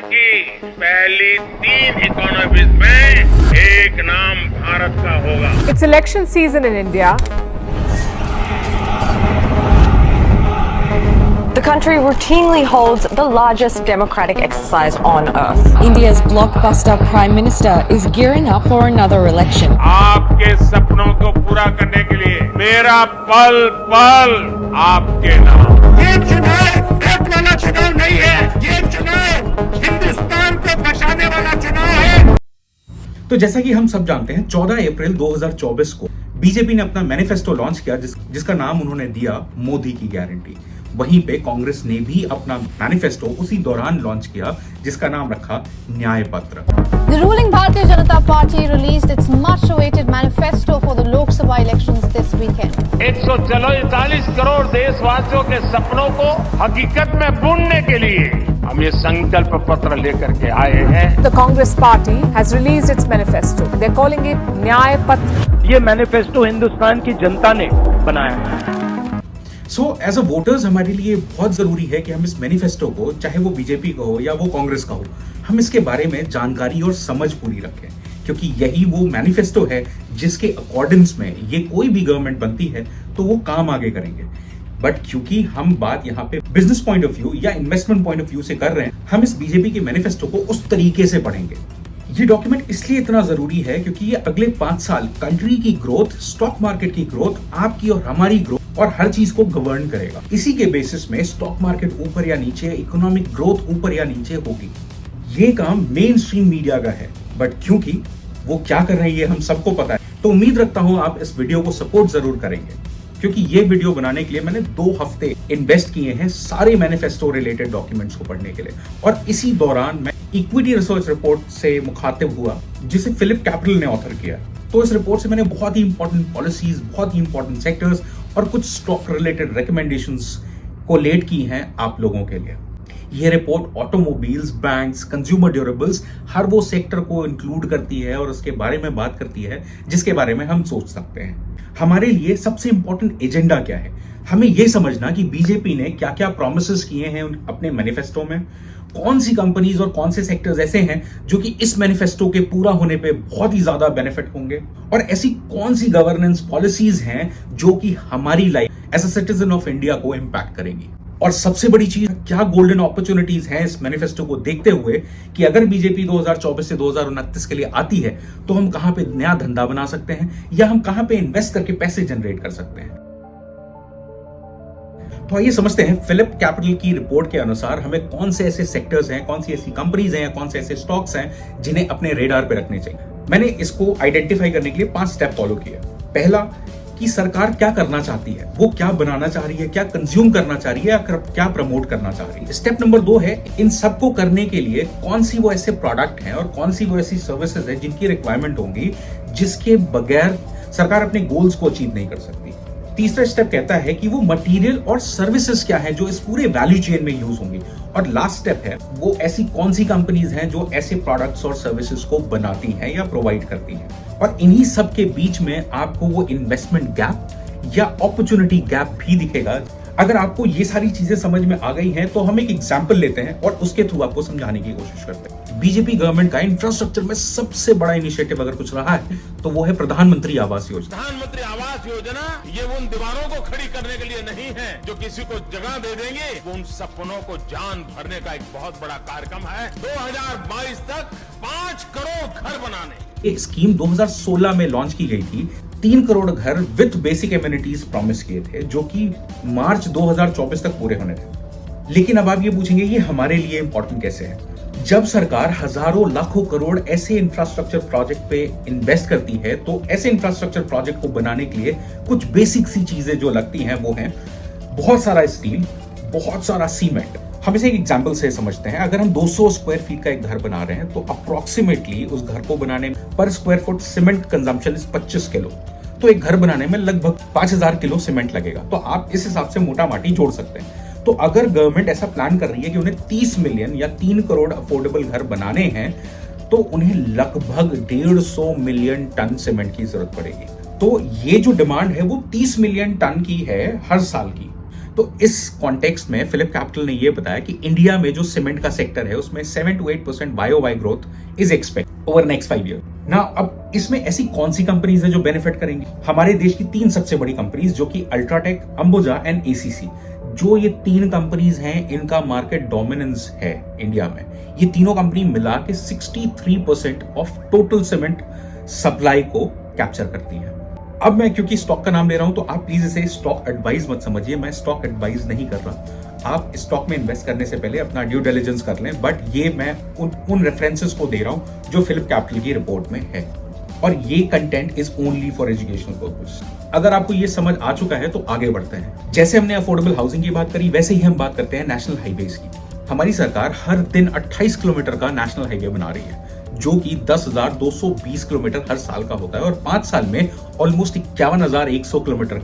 दुनिया की पहली 3 इकोनॉमीज में एक नाम भारत का होगा। It's election season in India. The country routinely holds the largest democratic exercise on earth. India's blockbuster Prime Minister is gearing up for another election. आपके सपनों को पूरा करने के लिए मेरा पल पल आपके नाम। ये चुनाव वोट वाला चुनाव नहीं है, ये चुनाव हिंदुस्तान को बचाने वाला चुनाव है। तो जैसा कि हम सब जानते हैं 14 अप्रैल 2024 को बीजेपी ने अपना मैनिफेस्टो लॉन्च किया जिसका नाम उन्होंने दिया मोदी की गारंटी। वहीं पे कांग्रेस ने भी अपना मैनिफेस्टो उसी दौरान लॉन्च किया जिसका नाम रखा न्याय पत्र। The ruling Bharatiya Janata Party released its much-awaited manifesto for the Lok Sabha elections this weekend. 140 crore देशवासियों के सपनों को हकीकत में बुनने के लिए हम ये संकल्प पत्र लेकर के आए हैं। The Congress party has released its manifesto. They're calling it न्याय पत्र. ये मैनिफेस्टो हिंदुस्तान की जनता ने बनाया है। सो एज अ वोटर्स हमारे लिए बहुत जरूरी है कि हम इस मैनिफेस्टो को, चाहे वो बीजेपी का हो या वो कांग्रेस का हो, हम इसके बारे में जानकारी और समझ पूरी रखें, क्योंकि यही वो मैनिफेस्टो है जिसके अकॉर्डिंग्स में ये कोई भी गवर्नमेंट बनती है तो वो काम आगे करेंगे। बट क्योंकि हम बात यहाँ पे बिजनेस पॉइंट ऑफ व्यू या इन्वेस्टमेंट पॉइंट ऑफ व्यू से कर रहे हैं, हम इस बीजेपी के मैनिफेस्टो को उस तरीके से पढ़ेंगे। ये डॉक्यूमेंट इसलिए इतना जरूरी है क्योंकि ये अगले 5 साल कंट्री की ग्रोथ, स्टॉक मार्केट की ग्रोथ, आपकी और हमारी ग्रोथ और हर चीज को गवर्न करेगा। इसी के बेसिस में स्टॉक मार्केट ऊपर या नीचे, इकोनॉमिक ग्रोथ ऊपर या नीचे होगी। ये काम मेन स्ट्रीम मीडिया का है, बट क्योंकि वो क्या कर रहे हैं ये हम सबको पता है, तो उम्मीद रखता हूं आप इस वीडियो को सपोर्ट जरूर करेंगे, क्योंकि ये वीडियो बनाने के लिए मैंने 2 हफ्ते इन्वेस्ट किए हैं सारे मैनिफेस्टो रिलेटेड डॉक्यूमेंट्स को पढ़ने के लिए। और इसी दौरान मैं इक्विटी रिसर्च रिपोर्ट से मुखातिब हुआ जिसे फिलिप कैपिटल ने ऑथर किया। तो इस रिपोर्ट से मैंने बहुत ही इंपॉर्टेंट पॉलिसीज, बहुत ही इंपॉर्टेंट सेक्टर्स और कुछ स्टॉक रिलेटेड रिकमेंडेशंस कोलेट की हैं आप लोगों के लिए। ये report automobiles, banks, consumer durables, हर वो सेक्टर को इंक्लूड करती है और उसके बारे में बात करती है जिसके बारे में हम सोच सकते हैं। हमारे लिए सबसे इंपॉर्टेंट एजेंडा क्या है, हमें यह समझना कि बीजेपी ने क्या क्या प्रॉमिसेस किए हैं अपने मैनिफेस्टो में, कौन सी कंपनीज और कौन से सेक्टर्स ऐसे हैं जो कि इस मैनिफेस्टो के पूरा होने पे बहुत ही ज्यादा बेनिफिट होंगे, और ऐसी कौन सी गवर्नेंस पॉलिसीज हैं जो कि हमारी life as a citizen of India को इंपैक्ट करेंगी। और सबसे बड़ी चीज, क्या गोल्डन अपॉर्चुनिटीज हैं इस मैनिफेस्टो को देखते हुए कि अगर बीजेपी 2024 से 2029 के लिए आती है तो हम कहां पे नया धंधा बना सकते हैं या हम कहां पे इन्वेस्ट करके पैसे जनरेट कर सकते हैं। तो आइए समझते हैं फिलिप कैपिटल की रिपोर्ट के अनुसार हमें कौन से ऐसे सेक्टर्स हैं, कौन सी ऐसी कंपनीज हैं या कौन से ऐसे स्टॉक्स हैं जिन्हें अपने रेडार पे रखने चाहिए। मैंने इसको आइडेंटिफाई करने के लिए 5 स्टेप फॉलो किए। पहला, कि सरकार क्या करना चाहती है, वो क्या बनाना चाह रही है, क्या कंज्यूम करना चाह रही है या क्या प्रमोट करना चाह रही है। स्टेप नंबर 2 है, इन सबको करने के लिए कौन सी वो ऐसे प्रोडक्ट हैं और कौन सी वो ऐसी सर्विसेज है जिनकी रिक्वायरमेंट होंगी जिसके बगैर सरकार अपने गोल्स को अचीव नहीं कर सकती। तीसरा स्टेप कहता है कि वो मटेरियल और सर्विसेज क्या है जो इस पूरे वैल्यू चेन में यूज होंगी। और लास्ट स्टेप है, वो ऐसी कौन सी कंपनीज हैं जो ऐसे प्रोडक्ट्स और सर्विसेज को बनाती हैं या प्रोवाइड करती हैं। और इन्हीं सब के बीच में आपको वो इन्वेस्टमेंट गैप या अपॉर्चुनिटी गैप भी दिखेगा। अगर आपको ये सारी चीजें समझ में आ गई हैं तो हम एक एग्जाम्पल लेते हैं और उसके थ्रू आपको समझाने की कोशिश करते हैं। बीजेपी गवर्नमेंट का इंफ्रास्ट्रक्चर में सबसे बड़ा इनिशिएटिव अगर कुछ रहा है तो वो है प्रधानमंत्री आवास योजना। प्रधानमंत्री आवास योजना ये उन दीवारों को खड़ी करने के लिए नहीं है जो किसी को जगह दे देंगे, वो उन सपनों को जान भरने का एक बहुत बड़ा कार्यक्रम है। 2022 तक 5 करोड़ घर बनाने। ये स्कीम 2016 में लॉन्च की गई थी। 3 करोड़ घर विथ बेसिक एमिनिटीज प्रॉमिस किए थे जो कि मार्च 2024 तक पूरे होने थे। लेकिन अब आप ये पूछेंगे ये हमारे लिए इंपॉर्टेंट कैसे है। जब सरकार हजारों लाखों करोड़ ऐसे इंफ्रास्ट्रक्चर प्रोजेक्ट पे इन्वेस्ट करती है तो ऐसे इंफ्रास्ट्रक्चर प्रोजेक्ट को बनाने के लिए कुछ बेसिक सी चीजें जो लगती हैं वो हैं बहुत सारा स्टील, बहुत सारा सीमेंट। हम इसे एक एग्जाम्पल से समझते हैं। अगर हम 200 स्क्वायर फीट का एक घर बना रहे हैं तो अप्रोक्सीमेटली उस घर को बनाने में पर square foot cement consumption 25 kilo. तो एक घर बनाने में लगभग 5000 किलो सीमेंट लगेगा। तो आप इस हिसाब से मोटा माटी जोड़ सकते हैं। तो अगर गवर्नमेंट ऐसा प्लान कर रही है कि उन्हें 30 मिलियन या 3 करोड़ अफोर्डेबल घर बनाने हैं तो उन्हें लगभग 150 मिलियन टन सीमेंट की जरूरत पड़ेगी। तो ये जो डिमांड है वो 30 मिलियन टन की है हर साल की। तो इस कॉन्टेक्स्ट में फिलिप कैपिटल ने यह बताया कि इंडिया में जो सीमेंट का सेक्टर है उसमें 7 to 8% YOY growth is expect over next 5 year. ना अब इसमें ऐसी कौन सी कंपनीज है जो बेनिफिट करेंगी? हमारे देश की 3 सबसे बड़ी कंपनीज जो कि अल्ट्राटेक, अंबुजा एंड ACC, जो ये 3 कंपनीज हैं, इनका मार्केट डोमिनेंस है इंडिया में। ये तीनों कंपनी मिला के 63% ऑफ टोटल सीमेंट सप्लाई को कैप्चर करती है। अब मैं क्योंकि स्टॉक का नाम ले रहा हूं तो आप प्लीज इसे स्टॉक एडवाइस मत समझिए, मैं स्टॉक एडवाइस नहीं कर रहा। आप स्टॉक में इन्वेस्ट करने से पहले अपना ड्यू डिलिजेंस कर लें, बट ये मैं उन रेफरेंसेस को दे रहा हूं जो फिलिप कैपिटल की रिपोर्ट में है, और ये content is only for educational purpose. अगर आपको ये समझ आ चुका है तो आगे बढ़ते हैं। जैसे हमने अफोर्डेबल हाउसिंग की बात करी, वैसे ही हम बात करते हैं नेशनल हाईवेज की। हमारी सरकार हर दिन 28 किलोमीटर का नेशनल हाईवे बना रही है, जो कि 10,220 किलोमीटर हर साल का होता है, और 5 साल में ऑलमोस्ट 51,100 किलोमीटर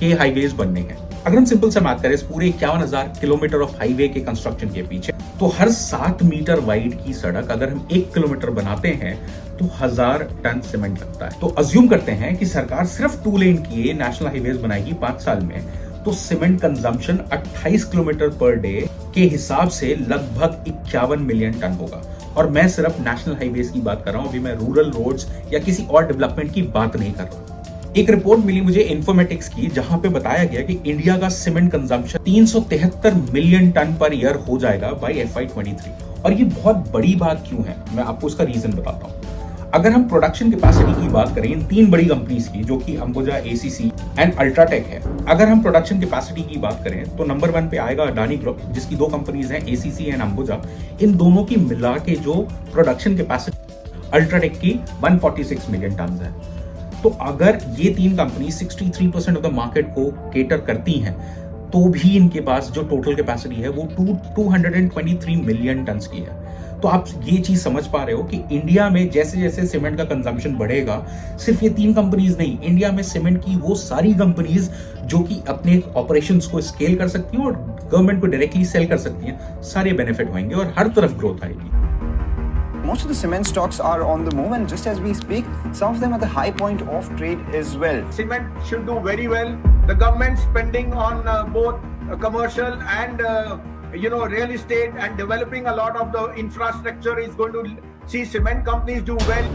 के हाईवेज बनने हैं। अगर हम सिंपल से बात करें इस पूरे 51,000 किलोमीटर ऑफ हाईवे के कंस्ट्रक्शन के पीछे, तो हर 7 मीटर वाइड की सड़क अगर हम 1 किलोमीटर बनाते हैं तो 1000 टन सीमेंट लगता है। तो अज्यूम करते हैं कि सरकार सिर्फ 2 लेन की नेशनल हाईवेज बनाएगी 5 साल में, तो cement consumption 28 kilometre per day के हिसाब से लगभग 51 मिलियन टन होगा। और मैं सिर्फ नेशनल हाईवेज की बात कर रहा हूं, अभी मैं रूरल रोड्स या किसी और डेवलपमेंट की बात नहीं कर रहा। एक रिपोर्ट मिली मुझे इन्फॉर्मेटिक्स की, जहां पे बताया गया कि इंडिया का सीमेंट कंजम्पशन 373 मिलियन टन पर ईयर हो जाएगा बाय FY23। और ये बहुत बड़ी बात क्यों है, मैं आपको उसका रीजन बताता हूं। अगर हम प्रोडक्शन कैपेसिटी की बात करें इन 3 बड़ी कंपनीज की, जो कि अंबुजा, ACC एंड अल्ट्राटेक है, अगर हम प्रोडक्शन कैपेसिटी की बात करें तो नंबर 1 पे आएगा अडानी ग्रुप, जिसकी 2 कंपनीज हैं ACC एंड अंबुजा। इन दोनों की मिला के जो प्रोडक्शन कैपेसिटी अल्ट्राटेक की 146 मिलियन टन है। तो अगर ये 3 कंपनी 63% ऑफ द मार्केट को केटर करती हैं, तो भी इनके पास जो टोटल कैपेसिटी है वो 223 मिलियन टन की है। तो आप ये चीज समझ पा रहे हो कि इंडिया में जैसे जैसे सीमेंट का कंजम्पशन बढ़ेगा, सिर्फ ये 3 कंपनीज नहीं, इंडिया में सीमेंट की वो सारी कंपनीज जो कि अपने ऑपरेशंस को स्केल कर सकती हैं और गवर्नमेंट को डायरेक्टली सेल कर सकती हैं, सारे बेनिफिट होंगे और हर तरफ ग्रोथ आएगी। Most of the cement stocks are on the move, and just as we speak, some of them are the high point of trade as well. Cement should do very well. The government spending on both commercial and real estate and developing a lot of the infrastructure is going to see cement companies do well.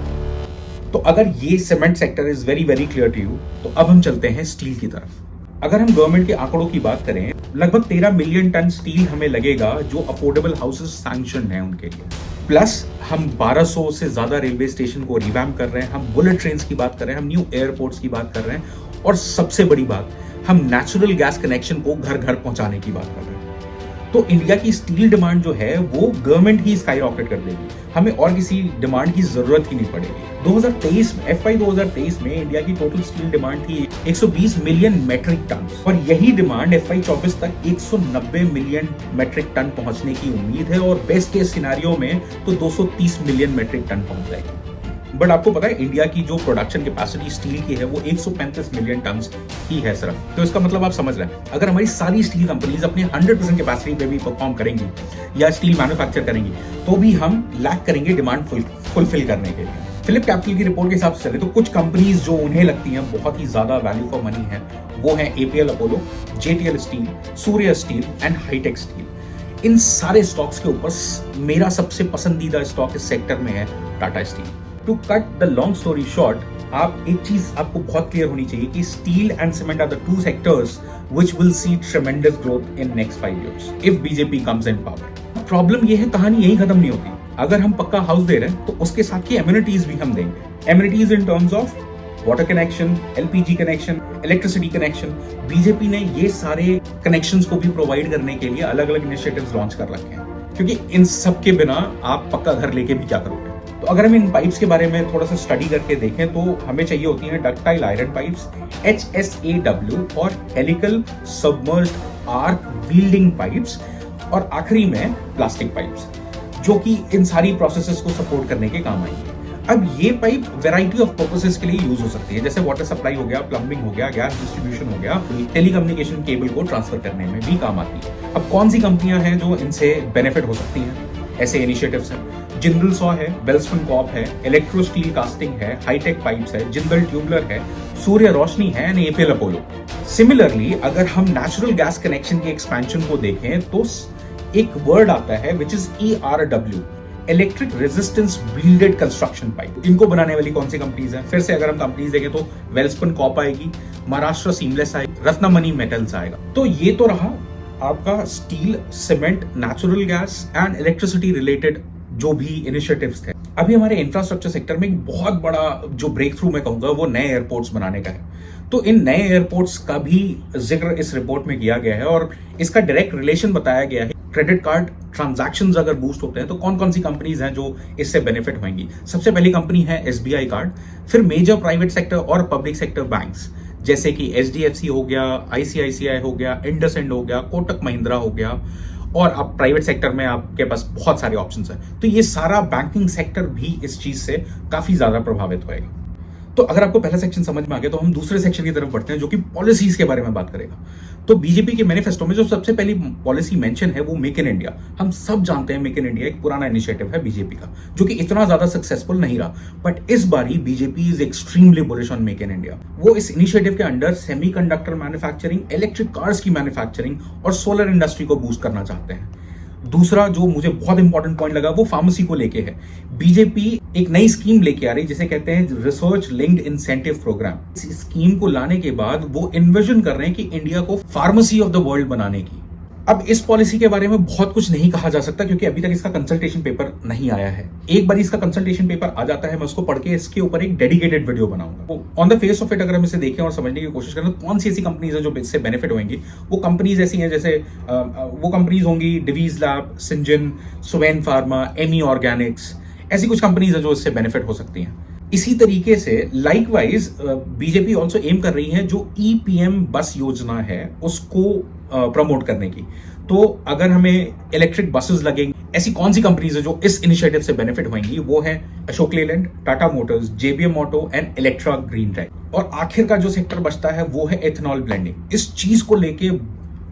तो अगर ये cement sector is very very clear to you, तो अब हम चलते हैं steel की तरफ। अगर हम गवर्नमेंट के आंकड़ों की बात करें, लगभग 13 मिलियन टन स्टील हमें लगेगा जो अफोर्डेबल हाउसेस सैंक्शन है उनके लिए। प्लस हम 1200 से ज्यादा रेलवे स्टेशन को रिवैम्प कर रहे हैं, हम बुलेट ट्रेन की बात कर रहे हैं, हम न्यू एयरपोर्ट्स की बात कर रहे हैं, और सबसे बड़ी बात, हम नेचुरल गैस कनेक्शन को घर घर पहुंचाने की बात कर रहे हैं। तो इंडिया की स्टील डिमांड जो है वो गवर्नमेंट ही स्काई रॉकेट कर देगी, हमें और किसी डिमांड की जरूरत ही नहीं पड़ेगी। 2023 में FY 2023 में इंडिया की टोटल स्टील डिमांड थी 120 मिलियन मेट्रिक टन, और यही डिमांड FY 24 तक 190 मिलियन मेट्रिक टन पहुंचने की उम्मीद है, और बेस्ट केस सिनेरियो में तो 230 मिलियन मेट्रिक टन पहुंच जाएगी। बट आपको पता है इंडिया की जो प्रोडक्शन कैपेसिटी स्टील की है वो 135 मिलियन टन ही है सिर्फ। तो इसका मतलब आप समझ रहे हैं, अगर हमारी सारी स्टील कंपनीज अपने 100% कैपेसिटी पे भी परफॉर्म करेंगी या स्टील मैन्युफैक्चर करेंगी, तो भी हम लैक करेंगे डिमांड फुलफिल करने के लिए। फिलिप कैपिटल की रिपोर्ट के हिसाब से चले तो कुछ कंपनीज जो उन्हें लगती हैं बहुत ही ज्यादा वैल्यू फॉर मनी है, वो है APL Apollo, JTL steel, Surya steel and hitech steel. इन सारे स्टॉक्स के ऊपर मेरा सबसे पसंदीदा स्टॉक इस सेक्टर में है Tata steel. To cut the long story short, आप एक चीज आपको बहुत क्लियर होनी चाहिए कि steel and cement are the 2 sectors which will see tremendous growth in next 5 years if BJP comes in power. Problem ये है, कहानी यही खत्म नहीं होती। अगर हम पक्का हाउस दे रहे हैं तो उसके साथ की एम्यूनिटीज भी हम देंगे। Amenities in terms of water connection, LPG connection, electricity connection. BJP ने ये सारे कनेक्शंस को भी प्रोवाइड करने के लिए अलग अलग इनिशिएटिव्स लॉन्च कर रखे हैं, क्योंकि इन सब के बिना आप पक्का घर लेके भी क्या करोगे। तो अगर हम इन पाइप्स के बारे में थोड़ा सा स्टडी करके देखें तो हमें चाहिए होती हैं डक्टाइल आयरन पाइप्स, HSAW, और हेलिकल सबमर्ज्ड आर्क वील्डिंग पाइप्स, और आखिरी में प्लास्टिक पाइप्स, जो कि इन सारी प्रोसेसेस को सपोर्ट करने के काम आएंगे। अब ये पाइप वैरायटी ऑफ पर्पसेस के लिए यूज हो सकती है, जैसे वाटर सप्लाई हो गया, प्लम्बिंग हो गया, गैस डिस्ट्रीब्यूशन हो गया, टेलीकम्युनिकेशन केबल को ट्रांसफर करने में भी काम आती है। अब कौन सी कंपनियां हैं जो इनसे बेनिफिट हो सकती हैं? ऐसे इनिशिएटिव्स हैं जिंदल सॉ है, वेल्सपन कॉर्प है, इलेक्ट्रो स्टील कास्टिंग है, हाईटेक पाइप्स है, जिंदल ट्यूबलर है, सूर्य रोशनी है एंड एपीएल अपोलो। सिमिलरली अगर हम नेचुरल गैस कनेक्शन की एक्सपेंशन को देखें तो एक वर्ड आता है which is ERW, electric resistance builded construction pipe. इनको बनाने वाली कौन सी कंपनीज हैं? फिर से अगर हम कंपनीज देखें तो वेल्सपन कॉर्प आएगी, महाराष्ट्र सीमलेस आएगी, रत्नमणि मेटल्स आएगा। तो ये तो रहा आपका steel, cement, natural gas and electricity related जो भी इनिशिएटिव्स थे। अभी हमारे इंफ्रास्ट्रक्चर सेक्टर में एक बहुत बड़ा जो ब्रेक थ्रू मैं कहूंगा वो नए एयरपोर्ट्स बनाने का है। तो इन नए एयरपोर्ट्स का भी जिक्र इस रिपोर्ट में किया गया है और इसका डायरेक्ट रिलेशन बताया गया है। क्रेडिट कार्ड ट्रांजैक्शंस अगर बूस्ट होते हैं तो कौन कौन सी कंपनीज हैं जो इससे बेनिफिट होंगी? सबसे पहली कंपनी है SBI कार्ड, फिर मेजर प्राइवेट सेक्टर और पब्लिक सेक्टर बैंक्स जैसे कि HDFC हो गया, ICICI हो गया, इंडसइंड हो गया, कोटक महिंद्रा हो गया, और अब प्राइवेट सेक्टर में आपके पास बहुत सारे ऑप्शंस हैं। तो ये सारा बैंकिंग सेक्टर भी इस चीज से काफी ज्यादा प्रभावित होएगा। तो अगर आपको पहला सेक्शन समझ में आ गया तो हम दूसरे सेक्शन की तरफ बढ़ते हैं जो कि पॉलिसीज के बारे में बात करेगा। तो बीजेपी के मैनिफेस्टो में जो सबसे पहली पॉलिसी मेंशन है वो मेक इन इंडिया। हम सब जानते हैं मेक इन इंडिया एक पुराना इनिशिएटिव है बीजेपी का जो कि इतना ज्यादा सक्सेसफुल नहीं रहा, बट इस बारी BJP is extremely bullish on make in India. वो इस इनिशिएटिव के under semiconductor manufacturing, electric cars की मैन्युफैक्चरिंग और सोलर इंडस्ट्री को बूस्ट करना चाहते हैं। दूसरा जो मुझे बहुत इंपॉर्टेंट पॉइंट लगा वो फार्मेसी को लेके है। बीजेपी एक नई स्कीम लेके आ रही जिसे कहते हैं रिसर्च लिंक्ड इंसेंटिव प्रोग्राम। इस स्कीम को लाने के बाद वो इन्विजन कर रहे हैं कि इंडिया को फार्मेसी ऑफ द वर्ल्ड बनाने की। अब इस पॉलिसी के बारे में बहुत कुछ नहीं कहा जा सकता क्योंकि अभी तक इसका कंसल्टेशन पेपर नहीं आया है। एक बार इसका कंसल्टेशन पेपर आ जाता है मैं उसको पढ़ के इसके ऊपर एक डेडिकेटेड वीडियो बनाऊंगा। On the face of it अगर हम इसे देखें और समझने की कोशिश करें तो कौन सी ऐसी कंपनीज है जो इससे बेनिफिट होंगी, वो कंपनीज ऐसी हैं जैसे वो कंपनीज होंगी Divi's lab, Syngene, Suven pharma, Ami organics, ऐसी कुछ कंपनीज है जो इससे बेनिफिट हो सकती हैं। इसी तरीके से लाइकवाइज बीजेपी ऑल्सो एम कर रही है जो EPM बस योजना है उसको प्रमोट करने की। तो अगर हमें इलेक्ट्रिक बसेस लगेंगी, ऐसी कौन सी कंपनीज है जो इस इनिशिएटिव से बेनिफिट होंगी? वो है Ashok Leyland, Tata Motors, JBM auto and Olectra Greentech. और आखिर का जो सेक्टर बचता है वो है एथेनॉल ब्लेंडिंग। इस चीज को लेके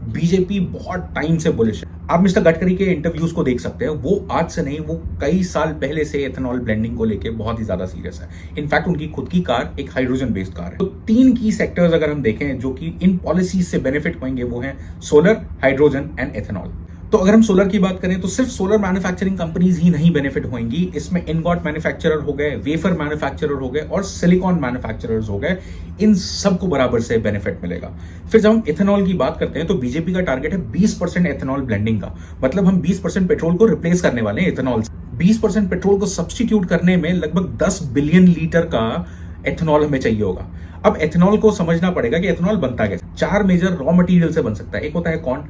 बीजेपी बहुत टाइम से बुलिश है। आप मिस्टर गडकरी के इंटरव्यूज को देख सकते हैं, वो आज से नहीं वो कई साल पहले से एथेनॉल ब्लेंडिंग को लेके बहुत ही ज्यादा सीरियस है। इनफैक्ट उनकी खुद की कार एक हाइड्रोजन बेस्ड कार है। तो 3 की सेक्टर्स अगर हम देखें जो कि इन पॉलिसीज से बेनिफिट होंगे वो हैं सोलर, हाइड्रोजन एंड एथेनॉल। तो अगर हम सोलर की बात करें तो सिर्फ सोलर मैन्युफैक्चरिंग कंपनीज ही नहीं बेनिफिट होंगी, इसमें इनगॉट मैन्युफैक्चरर हो गए, वेफर मैन्युफैक्चरर हो गए और सिलिकॉन मैन्युफैक्चरर्स हो गए, इन सबको बराबर से बेनिफिट मिलेगा। फिर जब हम इथेनॉल की बात करते हैं तो बीजेपी का टारगेट है 20% एथेनॉल ब्लेंडिंग का, मतलब हम 20% पेट्रोल को रिप्लेस करने वाले हैं इथेनॉल से। 20% पेट्रोल को सब्स्टिट्यूट करने में लगभग 10 बिलियन लीटर का एथेनॉल हमें चाहिए होगा। अब एथेनॉल को समझना पड़ेगा कि एथेनॉल बनता कैसे। 4 मेजर रॉ मटेरियल से बन सकता है। एक होता है corn,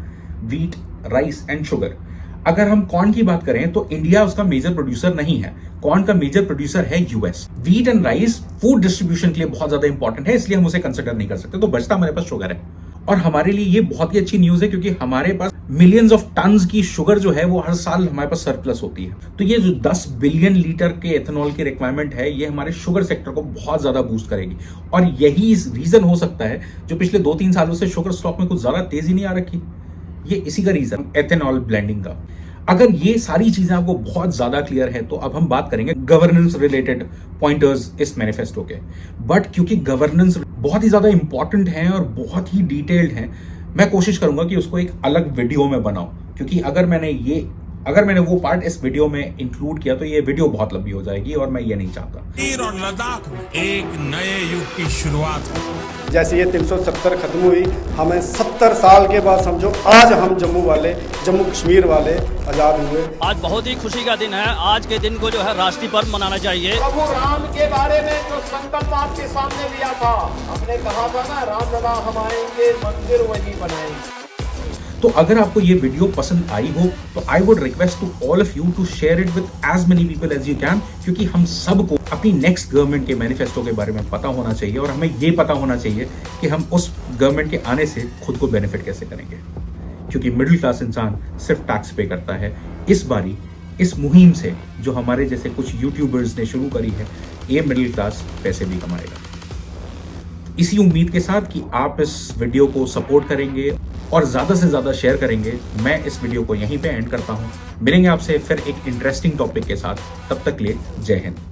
wheat, rice and sugar. अगर हम कॉर्न की बात करें तो इंडिया उसका मेजर प्रोड्यूसर नहीं है, कॉर्न का मेजर प्रोड्यूसर है US। Wheat and rice food distribution के लिए बहुत ज्यादा इंपॉर्टेंट है, इसलिए हम उसे कंसिडर नहीं कर सकते। तो बचता हमारे पास शुगर है और हमारे लिए ये बहुत ही अच्छी न्यूज है क्योंकि हमारे पास मिलियंस ऑफ टन्स की शुगर जो है वो हर साल हमारे पास सरप्लस होती है। तो ये जो 10 बिलियन लीटर के एथेनॉल की रिक्वायरमेंट है ये हमारे शुगर सेक्टर को बहुत ज्यादा बूस्ट करेगी और यही रीजन हो सकता है जो पिछले 2-3 सालों से शुगर स्टॉक में कुछ ज्यादा तेजी नहीं आ रखी। ये इसी का रीजन एथेनॉल ब्लेंडिंग का। अगर ये सारी चीजें आपको बहुत ज्यादा क्लियर है तो अब हम बात करेंगे गवर्नेंस रिलेटेड पॉइंटर्स इस मैनिफेस्टो के। बट क्योंकि गवर्नेंस बहुत ही ज्यादा इंपॉर्टेंट है और बहुत ही डिटेल्ड है, मैं कोशिश करूंगा कि उसको एक अलग वीडियो में बनाऊं क्योंकि अगर मैंने वो पार्ट इस वीडियो में इंक्लूड किया तो ये वीडियो बहुत लंबी हो जाएगी और मैं ये नहीं चाहता। और लद्दाख में एक नए युग की शुरुआत हो। जैसे ये 370 खत्म हुई, हमें 70 साल के बाद समझो आज हम जम्मू कश्मीर वाले आजाद हुए। आज बहुत ही खुशी का दिन है। आज के दिन को जो है राष्ट्रीय पर्व मनाना चाहिए। प्रभु राम के बारे में जो संकल्प आपके सामने लिया था, हमने कहा था ना राम लला हम आएंगे, मंदिर वही बनाएंगे। तो अगर आपको ये वीडियो पसंद आई हो तो I would request to all of you to share it with as many people as you can, क्योंकि हम सबको अपनी नेक्स्ट गवर्नमेंट के मैनिफेस्टो के बारे में पता होना चाहिए और हमें ये पता होना चाहिए कि हम उस गवर्नमेंट के आने से खुद को बेनिफिट कैसे करेंगे, क्योंकि मिडिल क्लास इंसान सिर्फ टैक्स पे करता है। इस बारी इस मुहिम से जो हमारे जैसे कुछ यूट्यूबर्स ने शुरू करी है, ये मिडिल क्लास पैसे भी कमाएगा। इसी उम्मीद के साथ कि आप इस वीडियो को सपोर्ट करेंगे और ज़्यादा से ज़्यादा शेयर करेंगे। मैं इस वीडियो को यहीं पे एंड करता हूँ। मिलेंगे आपसे फिर एक इंटरेस्टिंग टॉपिक के साथ, तब तक के लिए जय हिंद।